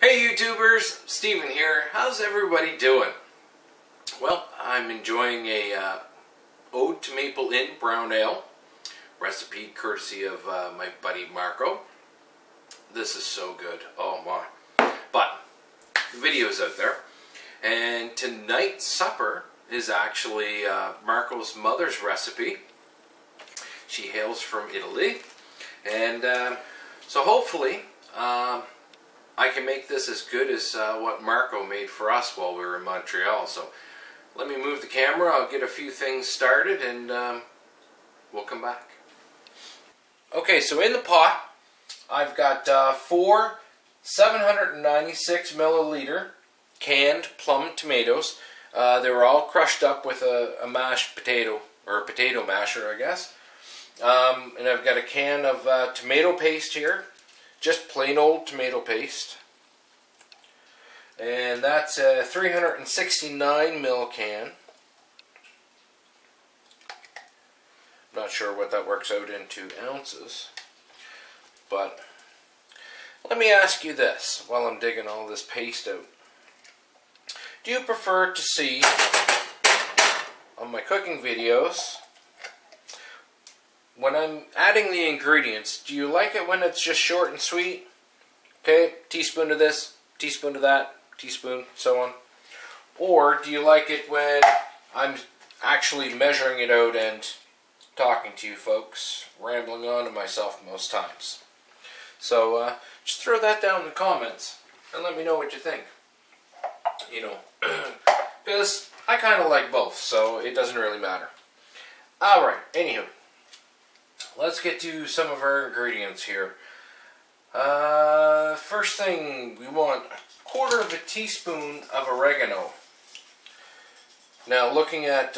Hey YouTubers, Steven here. How's everybody doing? Well, I'm enjoying a Ode to Maple Inn Brown Ale recipe courtesy of my buddy Marco. This is so good. Oh my. But the video's out there. And tonight's supper is actually Marco's mother's recipe. She hails from Italy. And so hopefully I can make this as good as what Marco made for us while we were in Montreal. So let me move the camera, I'll get a few things started, and we'll come back. Okay, so in the pot I've got 4 796 milliliter canned plum tomatoes. They were all crushed up with a mashed potato, or a potato masher I guess. And I've got a can of tomato paste here. Just plain old tomato paste. And that's a 369 ml can. Not sure what that works out into ounces. But let me ask you this while I'm digging all this paste out. Do you prefer to see on my cooking videos, when I'm adding the ingredients, do you like it when it's just short and sweet? Okay, teaspoon of this, teaspoon of that, teaspoon, so on. Or do you like it when I'm actually measuring it out and talking to you folks, rambling on to myself most times? So just throw that down in the comments and let me know what you think. You know, because I kind of like both, so it doesn't really matter. Alright, anywho. Let's get to some of our ingredients here. First thing, we want 1/4 of a teaspoon of oregano. Now, looking at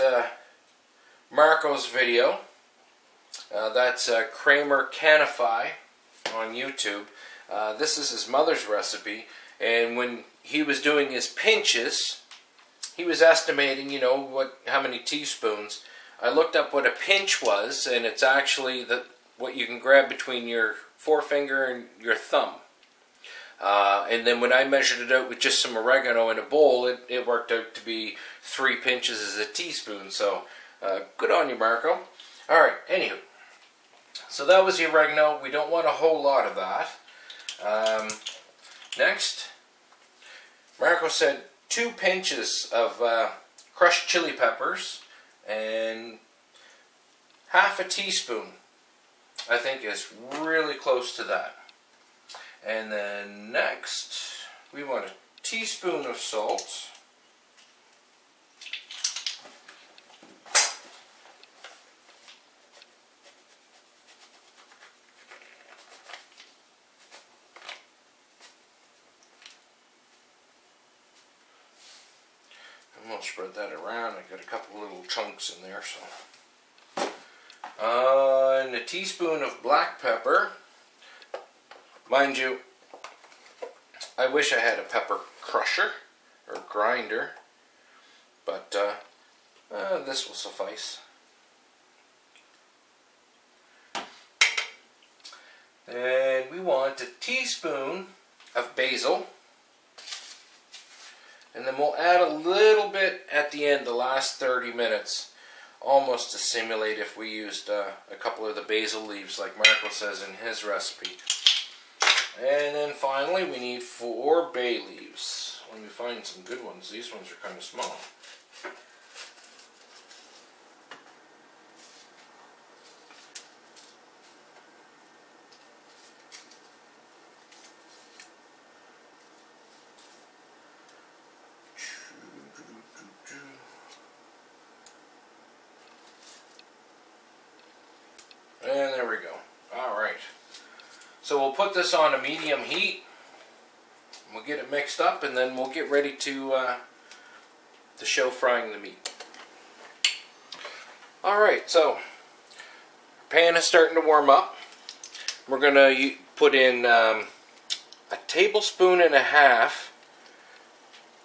Marco's video, that's Kramer Canify on YouTube. This is his mother's recipe, and when he was doing his pinches, he was estimating, you know, how many teaspoons. I looked up what a pinch was, and it's actually what you can grab between your forefinger and your thumb. And then when I measured it out with just some oregano in a bowl, it worked out to be 3 pinches as a teaspoon. So good on you, Marco. Alright, anywho. So that was the oregano. We don't want a whole lot of that. Next, Marco said 2 pinches of crushed chili peppers. And 1/2 teaspoon, I think, is really close to that. And then next, we want a teaspoon of salt. I'm going to spread that around. I got a couple little chunks in there, so. And a teaspoon of black pepper. Mind you, I wish I had a pepper crusher or grinder, but this will suffice. And we want a teaspoon of basil. And then we'll add a little bit at the end, the last 30 minutes, almost to simulate if we used a couple of the basil leaves like Marco says in his recipe. And then finally we need 4 bay leaves. Let me find some good ones. These ones are kind of small. And there we go. Alright. So we'll put this on a medium heat. We'll get it mixed up, and then we'll get ready to show frying the meat. Alright, so pan is starting to warm up. We're going to put in a 1.5 tablespoons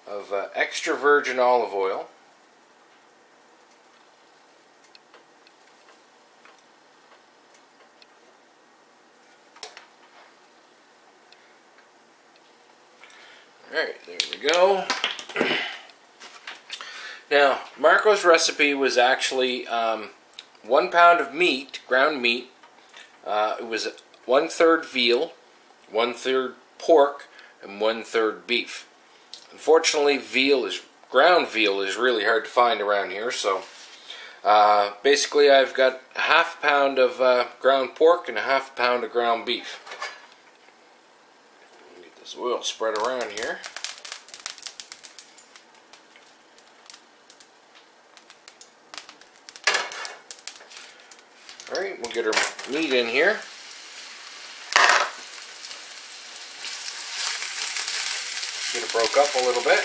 of extra virgin olive oil. Alright, there we go. Now, Marco's recipe was actually 1 pound of meat, ground meat. It was 1/3 veal, 1/3 pork, and 1/3 beef. Unfortunately, ground veal is really hard to find around here, so basically I've got a 1/2 pound of ground pork and a 1/2 pound of ground beef. Get this oil spread around here. Alright, we'll get our meat in here. Get it broke up a little bit.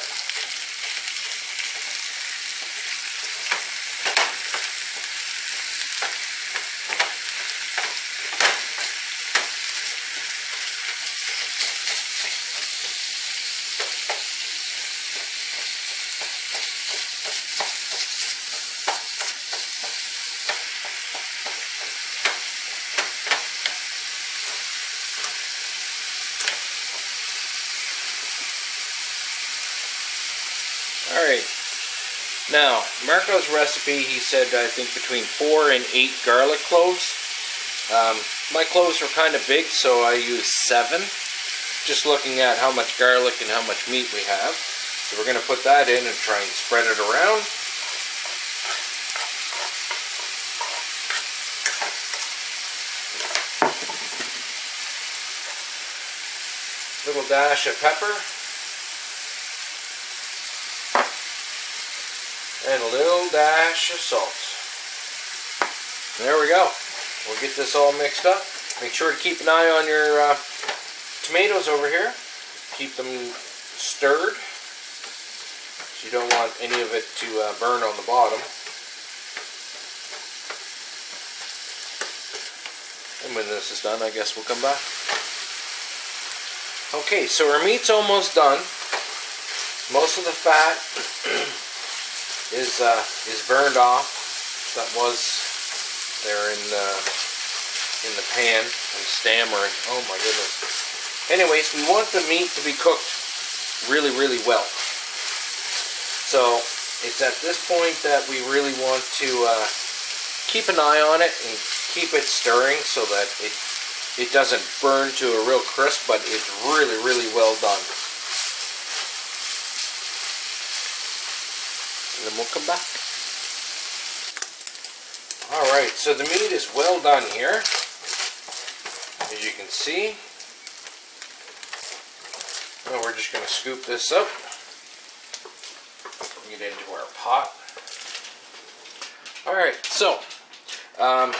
Alright, now Marco's recipe, he said I think between 4 and 8 garlic cloves. My cloves are kind of big, so I use 7. Just looking at how much garlic and how much meat we have. So we're going to put that in and try and spread it around. Little dash of pepper. And a little dash of salt. There we go. We'll get this all mixed up. Make sure to keep an eye on your tomatoes over here. Keep them stirred. You don't want any of it to burn on the bottom. And when this is done, I guess we'll come back. Okay, so our meat's almost done. Most of the fat is burned off. That was there in the pan. I'm stammering. Oh my goodness. Anyways, we want the meat to be cooked really, really well. So it's at this point that we really want to keep an eye on it and keep it stirring so that it doesn't burn to a real crisp, but it's really, really well done. And then we'll come back. Alright, so the meat is well done here. As you can see. Now we're just going to scoop this up. Get into our pot. Alright, so I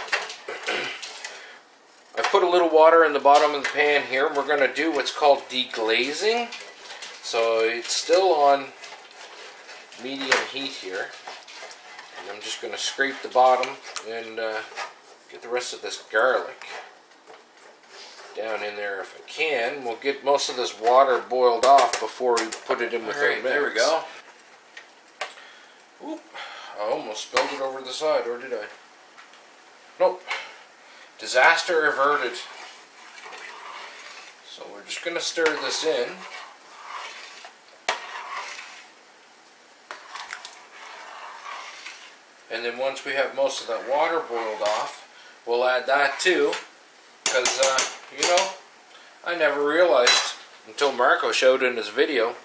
put a little water in the bottom of the pan here. We're going to do what's called deglazing. So it's still on medium heat here. And I'm just going to scrape the bottom and get the rest of this garlic down in there if I can. We'll get most of this water boiled off before we put it in with our mix. There we go. Oop, I almost spilled it over the side, or did I? Nope. Disaster averted. So we're just going to stir this in. And then once we have most of that water boiled off, we'll add that too. Because, you know, I never realized until Marco showed in his video,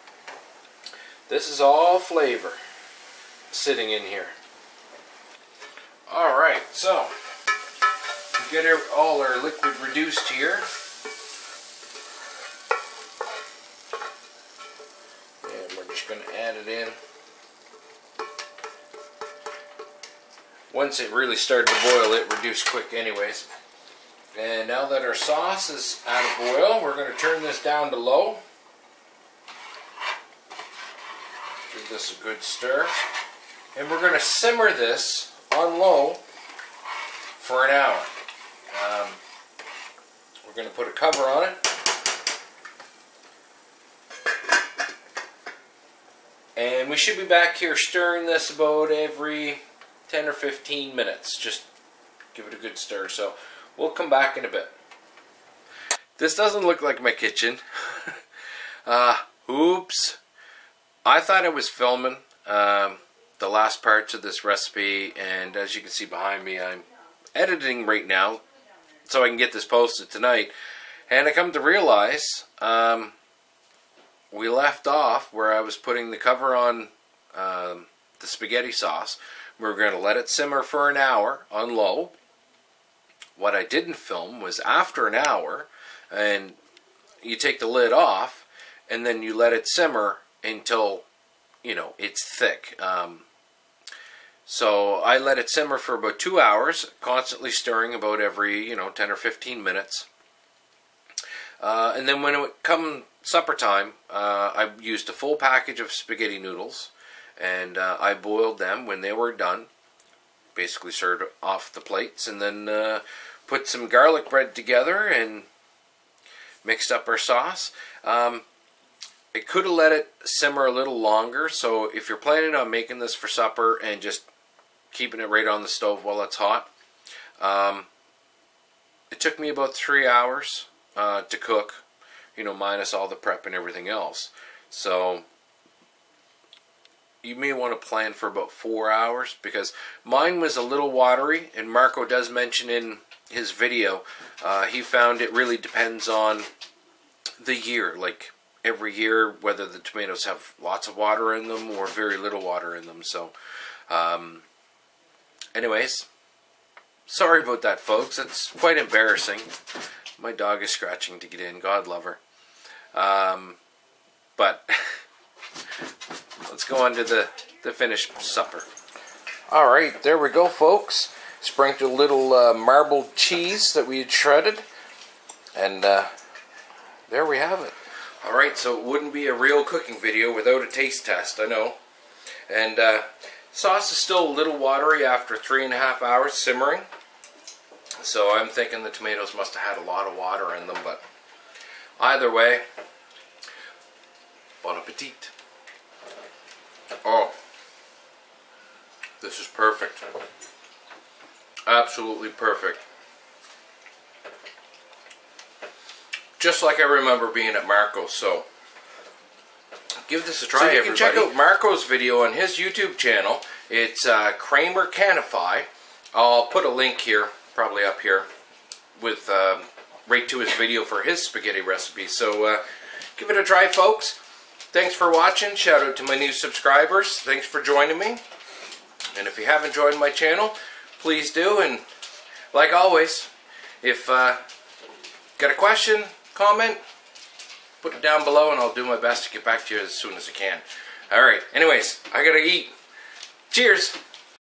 this is all flavor sitting in here. Alright, so get all our liquid reduced here. And we're just going to add it in. Once it really started to boil, it reduced quick anyways. And now that our sauce is out of boil, we're going to turn this down to low. Give this a good stir. And we're going to simmer this on low for an hour. We're going to put a cover on it. And we should be back here stirring this about every 10 or 15 minutes. Just give it a good stir. So we'll come back in a bit. This doesn't look like my kitchen. Oops. I thought I was filming the last parts of this recipe, and as you can see behind me, I'm editing right now so I can get this posted tonight. And I come to realize we left off where I was putting the cover on the spaghetti sauce. We were going to let it simmer for an hour on low. What I didn't film was after an hour, and you take the lid off, and then you let it simmer until, you know, it's thick. So I let it simmer for about 2 hours, constantly stirring about every, 10 or 15 minutes. And then when it would come supper time, I used a full package of spaghetti noodles, and I boiled them when they were done. Basically served off the plates, and then put some garlic bread together and mixed up our sauce. I could have let it simmer a little longer, so if you're planning on making this for supper and just keeping it right on the stove while it's hot, it took me about 3 hours to cook, minus all the prep and everything else. So you may want to plan for about 4 hours, because mine was a little watery, and Marco does mention in his video, he found it really depends on the year, like every year, whether the tomatoes have lots of water in them or very little water in them. So anyways, sorry about that, folks. It's quite embarrassing. My dog is scratching to get in, God love her. But let's go on to the finished supper. Alright, there we go, folks. Sprinkled a little marbled cheese that we had shredded. And there we have it. Alright, so it wouldn't be a real cooking video without a taste test, I know. And sauce is still a little watery after 3.5 hours simmering. So I'm thinking the tomatoes must have had a lot of water in them, but either way, bon appetit. Oh, this is perfect. Absolutely perfect. Just like I remember being at Marco's. So give this a try, so you can check out Marco's video on his YouTube channel. It's Kramer Canify. I'll put a link here, probably up here, with right to his video for his spaghetti recipe. So give it a try, folks. Thanks for watching. Shout out to my new subscribers. Thanks for joining me. And if you haven't joined my channel, please do. And like always, if got a question, comment, put it down below, and I'll do my best to get back to you as soon as I can. Alright, anyways, I gotta eat. Cheers!